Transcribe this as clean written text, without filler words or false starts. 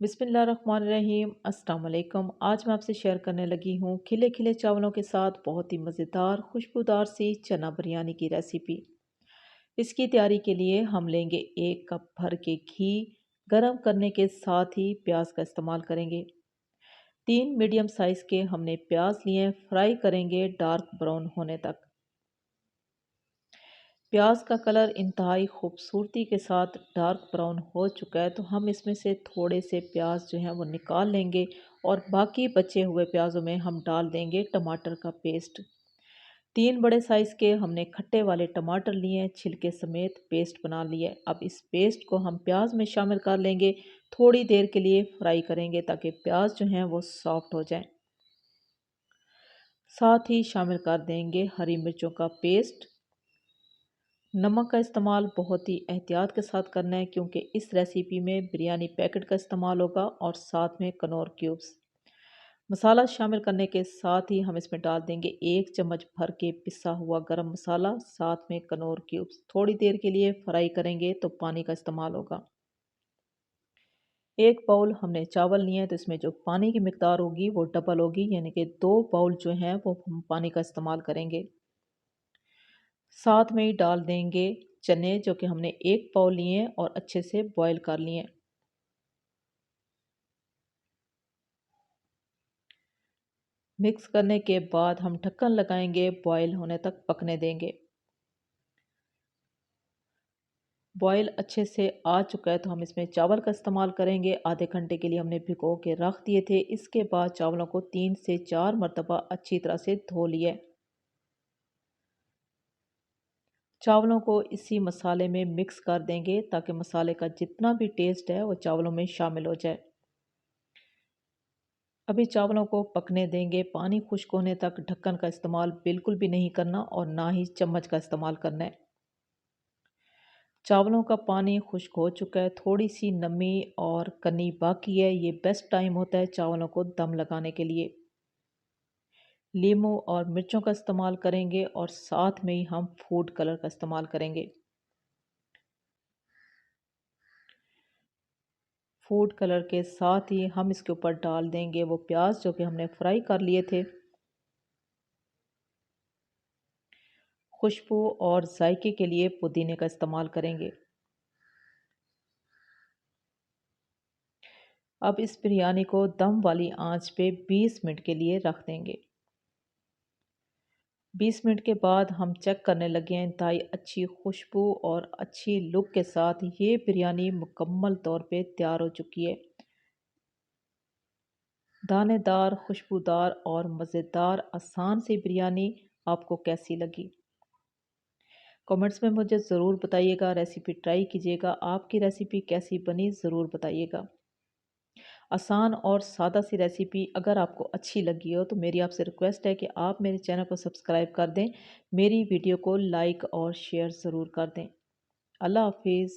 बिस्मिल्लाहिर्रहमानिर्रहीम अस्सलाम वालेकुम। आज मैं आपसे शेयर करने लगी हूँ खिले खिले चावलों के साथ बहुत ही मज़ेदार खुशबूदार सी चना बिरयानी की रेसिपी। इसकी तैयारी के लिए हम लेंगे 1 कप भर के घी। गरम करने के साथ ही प्याज का इस्तेमाल करेंगे। 3 मीडियम साइज़ के हमने प्याज लिए, फ्राई करेंगे डार्क ब्राउन होने तक। प्याज का कलर इंतहाई खूबसूरती के साथ डार्क ब्राउन हो चुका है, तो हम इसमें से थोड़े से प्याज जो हैं वो निकाल लेंगे और बाकी बचे हुए प्याज़ों में हम डाल देंगे टमाटर का पेस्ट। 3 बड़े साइज़ के हमने खट्टे वाले टमाटर लिए हैं, छिलके समेत पेस्ट बना लिए। अब इस पेस्ट को हम प्याज में शामिल कर लेंगे। थोड़ी देर के लिए फ्राई करेंगे ताकि प्याज जो हैं वो सॉफ्ट हो जाएं। साथ ही शामिल कर देंगे हरी मिर्चों का पेस्ट। नमक का इस्तेमाल बहुत ही एहतियात के साथ करना है, क्योंकि इस रेसिपी में बिरयानी पैकेट का इस्तेमाल होगा और साथ में कनौर क्यूब्स। मसाला शामिल करने के साथ ही हम इसमें डाल देंगे 1 चम्मच भर के पिसा हुआ गरम मसाला, साथ में कनौर क्यूब्स। थोड़ी देर के लिए फ्राई करेंगे तो पानी का इस्तेमाल होगा। 1 बाउल हमने चावल लिए हैं, तो इसमें जो पानी की मिकदार होगी वो डबल होगी, यानी कि 2 बाउल जो हैं वो हम पानी का इस्तेमाल करेंगे। साथ में ही डाल देंगे चने, जो कि हमने 1 पाव लिए हैं और अच्छे से बॉईल कर लिए हैं। मिक्स करने के बाद हम ढक्कन लगाएंगे, बॉईल होने तक पकने देंगे। बॉईल अच्छे से आ चुका है, तो हम इसमें चावल का इस्तेमाल करेंगे। आधे घंटे के लिए हमने भिगो के रख दिए थे। इसके बाद चावलों को 3 से 4 मरतबा अच्छी तरह से धो लिए। चावलों को इसी मसाले में मिक्स कर देंगे ताकि मसाले का जितना भी टेस्ट है वो चावलों में शामिल हो जाए। अभी चावलों को पकने देंगे। पानी खुश्क होने तक ढक्कन का इस्तेमाल बिल्कुल भी नहीं करना और ना ही चम्मच का इस्तेमाल करना है। चावलों का पानी खुश्क हो चुका है, थोड़ी सी नमी और कनी बाकी है। ये बेस्ट टाइम होता है चावलों को दम लगाने के लिए। लीमू और मिर्चों का इस्तेमाल करेंगे और साथ में ही हम फूड कलर का इस्तेमाल करेंगे। फूड कलर के साथ ही हम इसके ऊपर डाल देंगे वो प्याज जो कि हमने फ्राई कर लिए थे। खुशबू और जायके के लिए पुदीने का इस्तेमाल करेंगे। अब इस बिरयानी को दम वाली आंच पे 20 मिनट के लिए रख देंगे। 20 मिनट के बाद हम चेक करने लगे हैं। इंतहाई अच्छी खुशबू और अच्छी लुक के साथ ये बिरयानी मुकम्मल तौर पे तैयार हो चुकी है। दानेदार, खुशबूदार और मज़ेदार आसान सी बिरयानी आपको कैसी लगी? कमेंट्स में मुझे ज़रूर बताइएगा। रेसिपी ट्राई कीजिएगा। आपकी रेसिपी कैसी बनी ज़रूर बताइएगा। आसान और सादा सी रेसिपी अगर आपको अच्छी लगी हो तो मेरी आपसे रिक्वेस्ट है कि आप मेरे चैनल को सब्सक्राइब कर दें। मेरी वीडियो को लाइक और शेयर ज़रूर कर दें। अल्लाह हाफिज़।